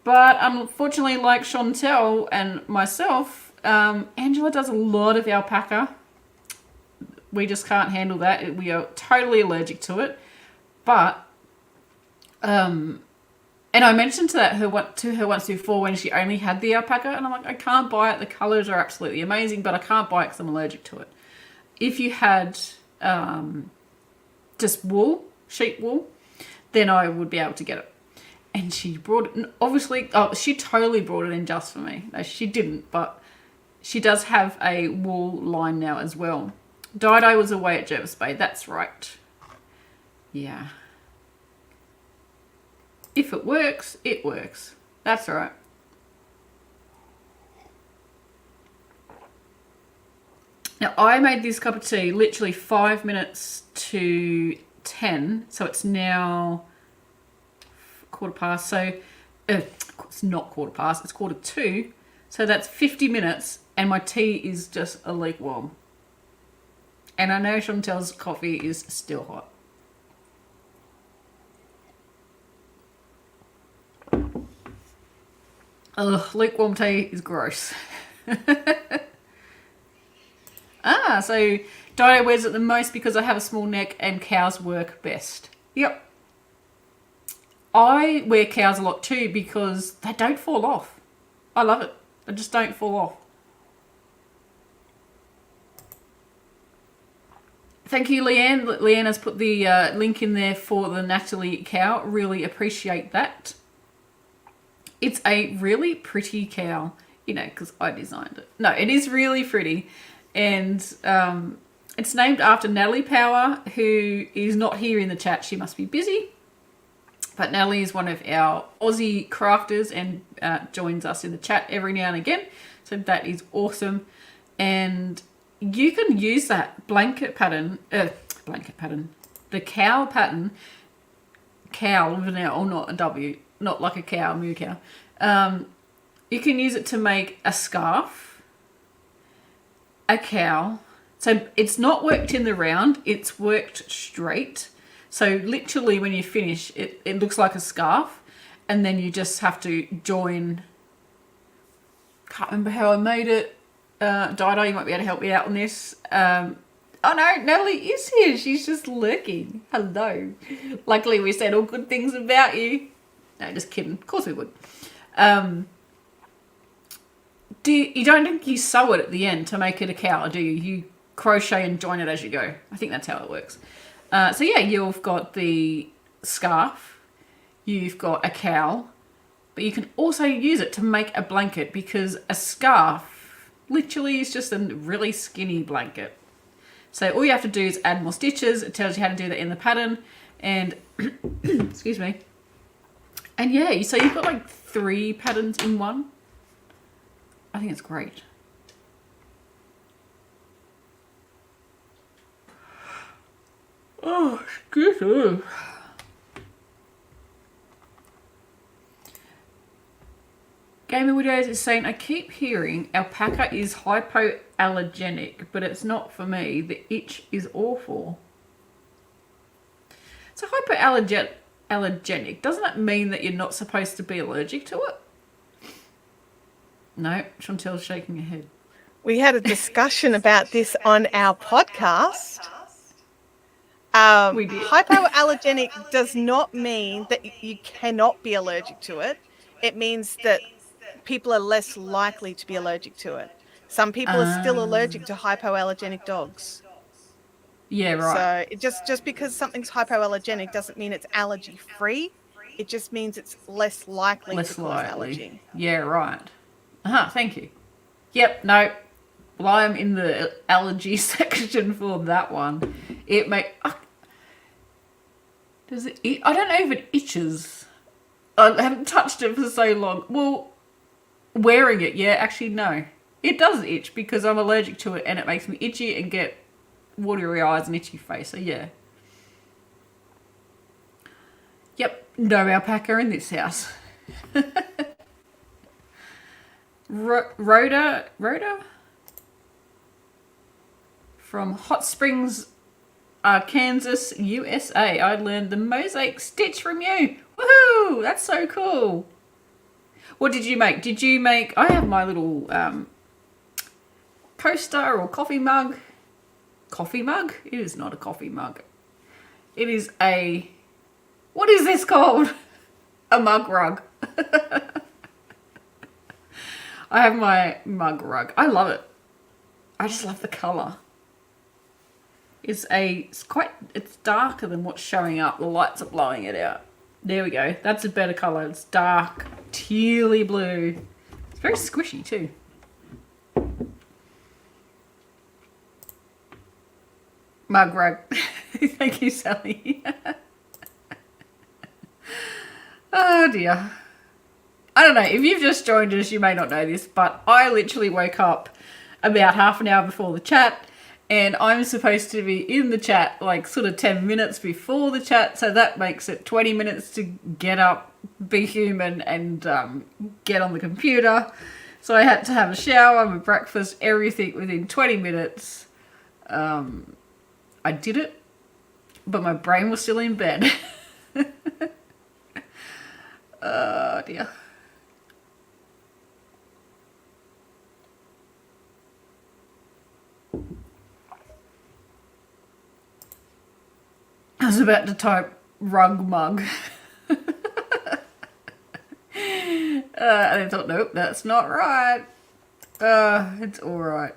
But unfortunately, like Chantelle and myself, Angela does a lot of alpaca. We just can't handle that. We are totally allergic to it. But, and I mentioned to her once before when she only had the alpaca, and I'm like, I can't buy it. The colours are absolutely amazing, but I can't buy it because I'm allergic to it. If you had just wool, sheep wool, then I would be able to get it. And she brought it, obviously, she totally brought it in just for me. No, she didn't, but she does have a wool line now as well. Dido was away at Jervis Bay, that's right. Yeah. If it works, it works. That's all right. Now, I made this cup of tea literally 5 minutes to 10, so it's now 1:15. So, it's not 1:15, it's 1:45. So that's 50 minutes, and my tea is just a lukewarm. And I know Chantelle's coffee is still hot. Ugh, lukewarm tea is gross. So Dido wears it the most because I have a small neck and cows work best. Yep. I wear cows a lot too because they don't fall off. I love it. They just don't fall off. Thank you, Leanne. Leanne has put the link in there for the Natalie cow. Really appreciate that. It's a really pretty cow, you know, because I designed it. No, it is really pretty. And it's named after Natalie Power, who is not here in the chat. She must be busy. But Natalie is one of our Aussie crafters and joins us in the chat every now and again. So that is awesome. And you can use that blanket pattern, the cow pattern, cow with an L, or not a W, not like a cow, moo cow. You can use it to make a scarf, a cow. So it's not worked in the round, it's worked straight. So literally when you finish, it looks like a scarf, and then you just have to join. Can't remember how I made it. Dido, you might be able to help me out on this. Oh no, Natalie is here. She's just lurking. Hello. Luckily we said all good things about you. No, just kidding. Of course we would. You don't think you sew it at the end to make it a cow, do you? You crochet and join it as you go. I think that's how it works. So yeah, you've got the scarf, you've got a cowl, but you can also use it to make a blanket because a scarf literally is just a really skinny blanket. So all you have to do is add more stitches. It tells you how to do that in the pattern, and excuse me. And yeah, so you've got like 3 patterns in one. I think it's great. Oh, excuse me. Gamer Widows is saying, I keep hearing alpaca is hypoallergenic, but it's not for me. The itch is awful. So hypoallergenic, doesn't that mean that you're not supposed to be allergic to it? No, Chantelle's shaking her head. We had a discussion about this on our podcast. We did. Hypoallergenic does not mean that you cannot be allergic to it. It means that people are less likely to be allergic to it. Some people are still allergic to hypoallergenic dogs. Yeah, right. So just because something's hypoallergenic doesn't mean it's allergy free. It just means it's less likely to cause allergy. Yeah, right. Thank you. Yep, no. Well, I'm in the allergy section for that one. Does it itch? I don't know if it itches. I haven't touched it for so long. Well, wearing it, yeah, actually no. It does itch because I'm allergic to it and it makes me itchy and get watery eyes and itchy face, so yeah. Yep, no alpaca in this house. Rhoda from Hot Springs, Kansas, USA. I learned the mosaic stitch from you. Woohoo! That's so cool. What did you make? I have my little coaster or coffee mug. Coffee mug? It is not a coffee mug. It is what is this called? A mug rug. I have my mug rug. I love it. I just love the colour. It's darker than what's showing up. The lights are blowing it out. There we go. That's a better colour. It's dark, tealy blue. It's very squishy too. Mug rug. Thank you, Sally. Oh dear. I don't know, if you've just joined us, you may not know this, but I literally woke up about half an hour before the chat, and I'm supposed to be in the chat like sort of 10 minutes before the chat, so that makes it 20 minutes to get up, be human, and get on the computer. So I had to have a shower, my breakfast, everything within 20 minutes. I did it, but my brain was still in bed. Oh dear. I was about to type rug mug. And I thought, nope, that's not right. It's all right.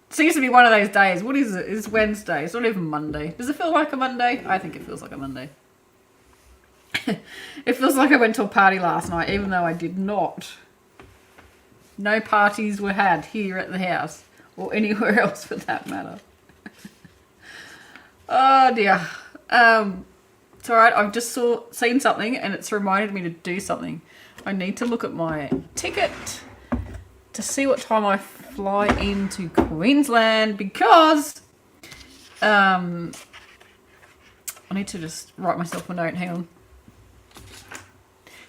Seems to be one of those days. What is it? It's Wednesday. It's not even Monday. Does it feel like a Monday? I think it feels like a Monday. It feels like I went to a party last night, even though I did not. No parties were had here at the house, or anywhere else for that matter. Oh dear. It's alright, I've just seen something and it's reminded me to do something. I need to look at my ticket to see what time I fly into Queensland, because I need to just write myself a note, hang on.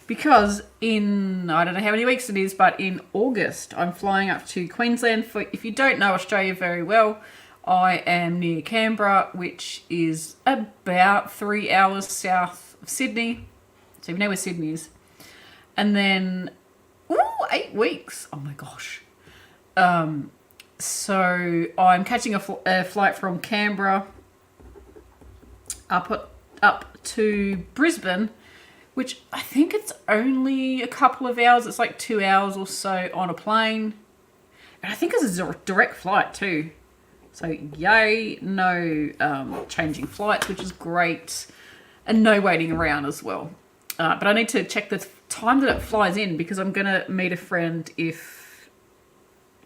Because in, I don't know how many weeks it is, but in August, I'm flying up to Queensland. For, if you don't know Australia very well, I am near Canberra, which is about 3 hours south of Sydney. So you know where Sydney is. And then, 8 weeks. Oh my gosh. So I'm catching a flight from Canberra up to Brisbane, which I think it's only a couple of hours. It's like 2 hours or so on a plane. And I think it's a direct flight too. So yay, no changing flights, which is great. And no waiting around as well. But I need to check the time that it flies in, because I'm going to meet a friend if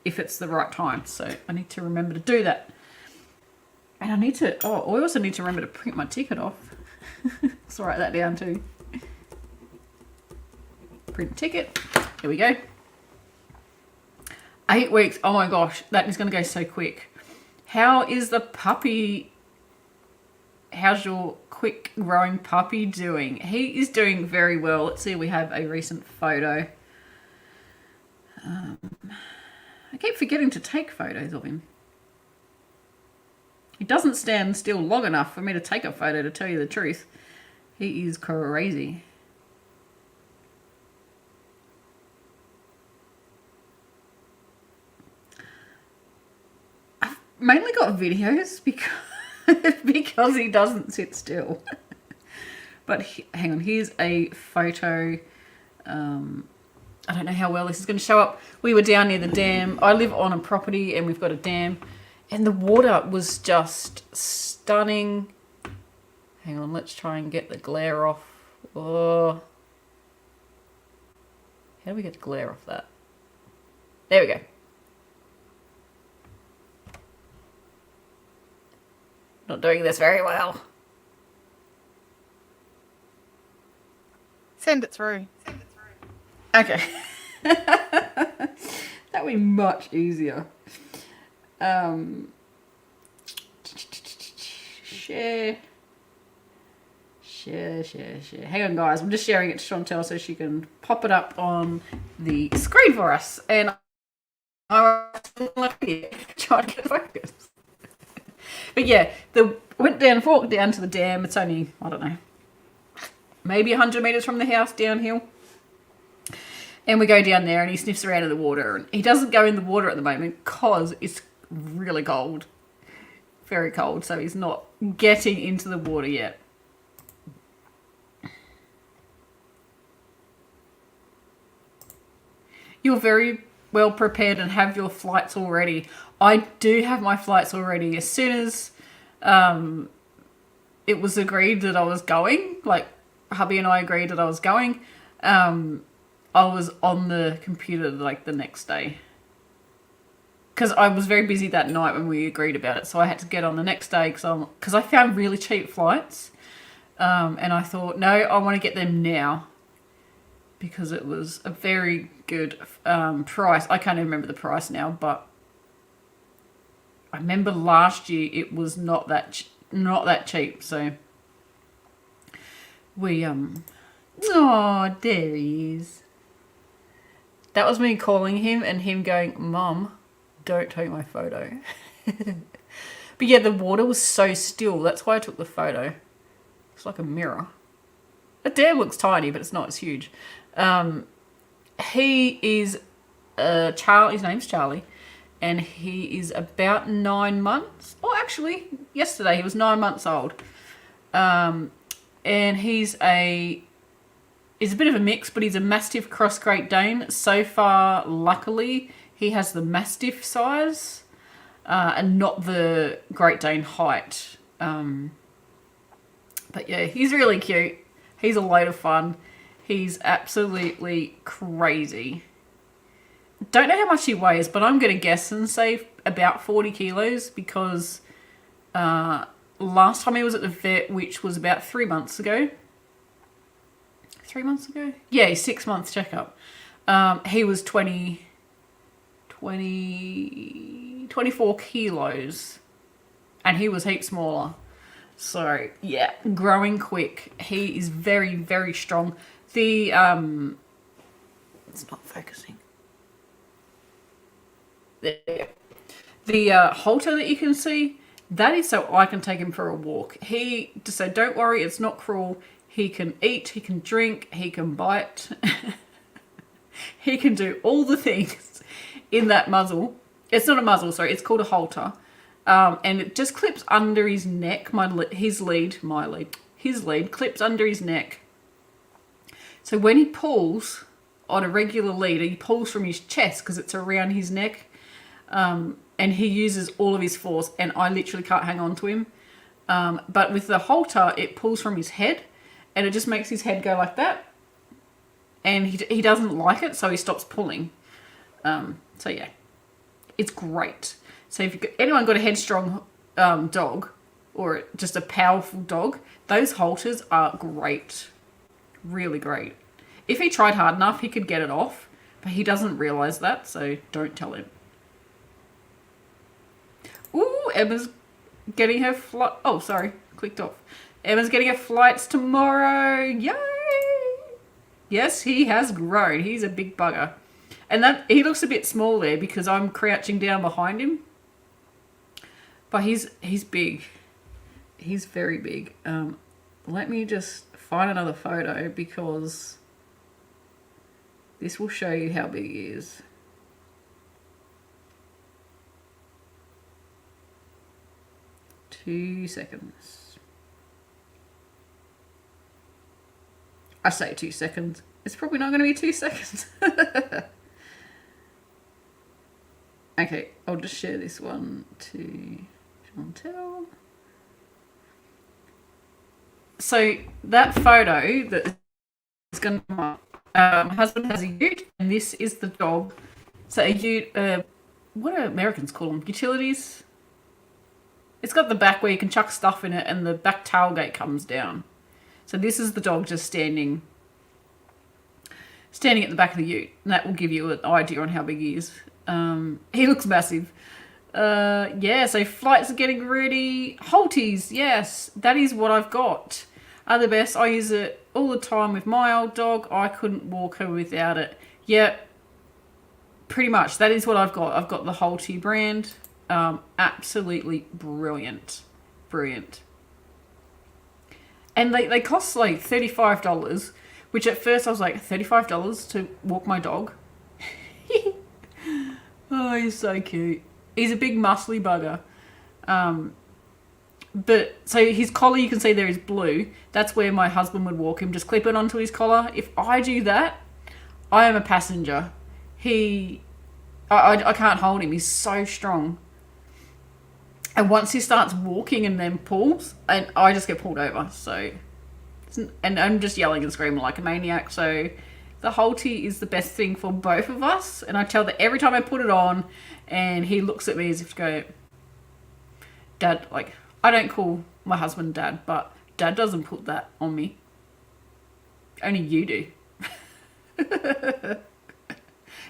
it's the right time. So I need to remember to do that. And I need to, I also need to remember to print my ticket off. Let's write that down too. Print ticket. Here we go. 8 weeks. Oh my gosh, that is going to go so quick. How is the puppy? How's your quick growing puppy doing? He is doing very well. Let's see, we have a recent photo. I keep forgetting to take photos of him. He doesn't stand still long enough for me to take a photo, to tell you the truth. He is crazy. I've mainly got videos because he doesn't sit still. But hang on, here's a photo. I don't know how well this is going to show up. We were down near the dam. I live on a property and we've got a dam. And the water was just stunning. Hang on, let's try and get the glare off. Oh. How do we get the glare off that? There we go. Not doing this very well. Send it through. Okay. That would be much easier. Share. Hang on, guys. I'm just sharing it to Chantelle so she can pop it up on the screen for us. And I'm trying to get focus. But yeah, walked down to the dam. It's only, I don't know, maybe 100 meters from the house downhill. And we go down there and he sniffs around in the water. And he doesn't go in the water at the moment because it's really cold. Very cold. So he's not getting into the water yet. You're very well prepared and have your flights already. I do have my flights already. As soon as it was agreed that I was going, like hubby and I agreed that I was going, I was on the computer like the next day. Because I was very busy that night when we agreed about it. So I had to get on the next day because I found really cheap flights. And I thought, no, I want to get them now. Because it was a very good price. I can't even remember the price now, but I remember last year it was not that cheap. So we oh, there he is. That was me calling him and him going, Mum, don't take my photo. But yeah, the water was so still. That's why I took the photo. It's like a mirror. The dam looks tiny, but it's not. It's huge. He is Charlie. His name's Charlie, and he is about 9 months. Oh, actually, yesterday he was 9 months old. And he's a bit of a mix, but he's a Mastiff cross Great Dane. So far, luckily, he has the Mastiff size and not the Great Dane height. But yeah, he's really cute. He's a load of fun. He's absolutely crazy. Don't know how much he weighs, but I'm going to guess and say about 40 kilos because last time he was at the vet, which was about 3 months ago. 3 months ago? Yeah, 6 months checkup. He was 24 kilos. And he was heaps smaller. So, yeah, growing quick. He is very, very strong. The, it's not focusing. There. The halter that you can see, that is so I can take him for a walk. He just said, don't worry, it's not cruel. He can eat, he can drink, he can bite. He can do all the things in that muzzle. It's not a muzzle, sorry, it's called a halter. And it just clips under his neck. His lead clips under his neck. So when he pulls on a regular lead, he pulls from his chest because it's around his neck. And he uses all of his force, and I literally can't hang on to him. But with the halter, it pulls from his head, and it just makes his head go like that. And he doesn't like it, so he stops pulling. So yeah, it's great. So if anyone got a headstrong dog, or just a powerful dog, those halters are great. Really great. If he tried hard enough, he could get it off, but he doesn't realise that, so don't tell him. Ooh, Emma's getting her flight. Oh, sorry, clicked off. Emma's getting her flights tomorrow. Yay! Yes, he has grown. He's a big bugger. And that he looks a bit small there because I'm crouching down behind him. But he's big. He's very big. Let me just find another photo because this will show you how big he is. Two seconds. I say 2 seconds. It's probably not going to be 2 seconds. Okay, I'll just share this one to Chantelle. So that photo that is going to come up, my husband has a ute, and this is the dog. So a ute, what do Americans call them? Utilities? It's got the back where you can chuck stuff in it, and the back tailgate comes down. So this is the dog just standing at the back of the ute, and that will give you an idea on how big he is. He looks massive. Yeah, so flights are getting ready. Halties, yes, that is what I've got. Are the best. I use it all the time with my old dog. I couldn't walk her without it. Yeah, pretty much. That is what I've got. I've got the Haltie brand. Absolutely brilliant. Brilliant. And they cost like $35, which at first I was like, $35 to walk my dog? Oh, he's so cute. He's a big muscly bugger. But so his collar, you can see there is blue. That's where my husband would walk him. Just clip it onto his collar. If I do that, I am a passenger. I can't hold him. He's so strong. And once he starts walking and then pulls, and I just get pulled over. So, and I'm just yelling and screaming like a maniac. So the Haltie is the best thing for both of us. And I tell that every time I put it on, and he looks at me as if to go, Dad, like, I don't call my husband Dad, but Dad doesn't put that on me. Only you do.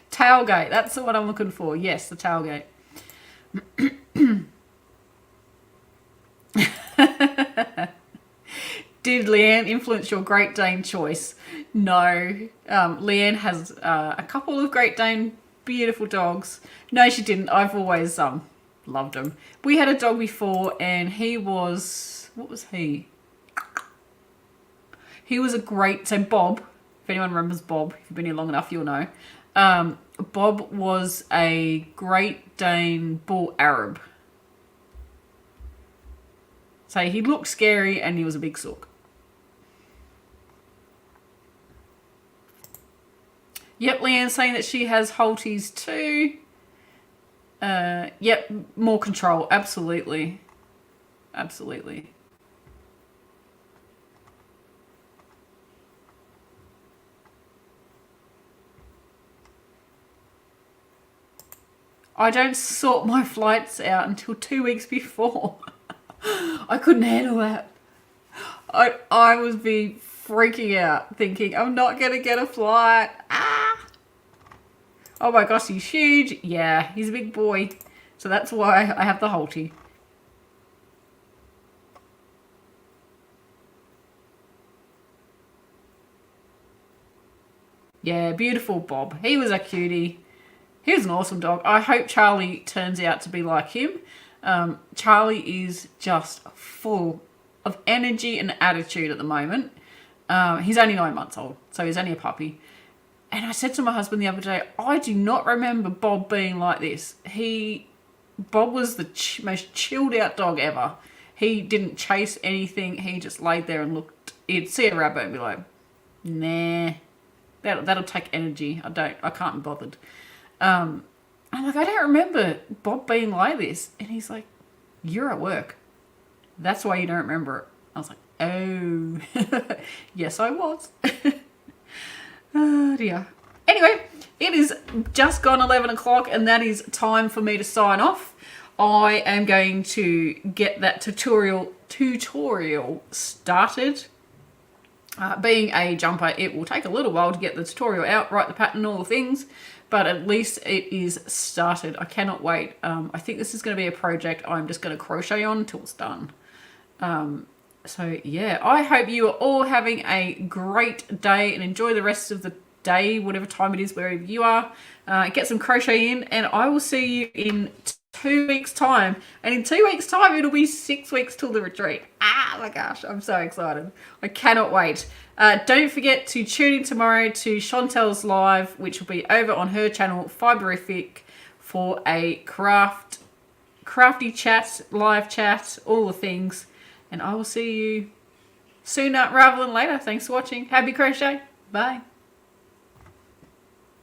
Tailgate, that's the one I'm looking for. Yes, the tailgate. Did Leanne influence your Great Dane choice? No. Leanne has a couple of Great Dane beautiful dogs. No, she didn't. I've always loved him. We had a dog before, and he was... What was he? He was a great... So Bob, if anyone remembers Bob, if you've been here long enough, you'll know. Bob was a Great Dane Bull Arab. So he looked scary and he was a big sook. Yep, Leanne's saying that she has Halties too. Yep, more control. Absolutely. Absolutely. I don't sort my flights out until 2 weeks before. I couldn't handle that. I was be freaking out, thinking I'm not gonna get a flight. Ah! Oh my gosh, he's huge. Yeah, he's a big boy. So that's why I have the Haltie. Yeah, beautiful Bob. He was a cutie. He was an awesome dog. I hope Charlie turns out to be like him. Charlie is just full of energy and attitude at the moment. He's only 9 months old, so he's only a puppy. And I said to my husband the other day, I do not remember Bob being like this. Bob was the most chilled out dog ever. He didn't chase anything. He just laid there and looked. He'd see a rabbit and be like, nah, that'll take energy. I can't be bothered. I'm like, I don't remember Bob being like this. And he's like, you're at work. That's why you don't remember it. I was like, oh, yes, I was. Oh dear. Anyway, it is just gone 11 o'clock and that is time for me to sign off. I am going to get that tutorial started. Being a jumper, it will take a little while to get the tutorial out, write the pattern, all the things, but at least it is started. I cannot wait. I think this is going to be a project I'm just going to crochet on until it's done. So yeah, I hope you are all having a great day and enjoy the rest of the day, whatever time it is, wherever you are. Get some crochet in and I will see you in 2 weeks time. And in 2 weeks time, it'll be 6 weeks till the retreat. Ah, my gosh, I'm so excited. I cannot wait. Don't forget to tune in tomorrow to Chantelle's live, which will be over on her channel, Fiberific, for a crafty chat, live chat, all the things. And I will see you sooner rather than later. Thanks for watching. Happy crochet. Bye.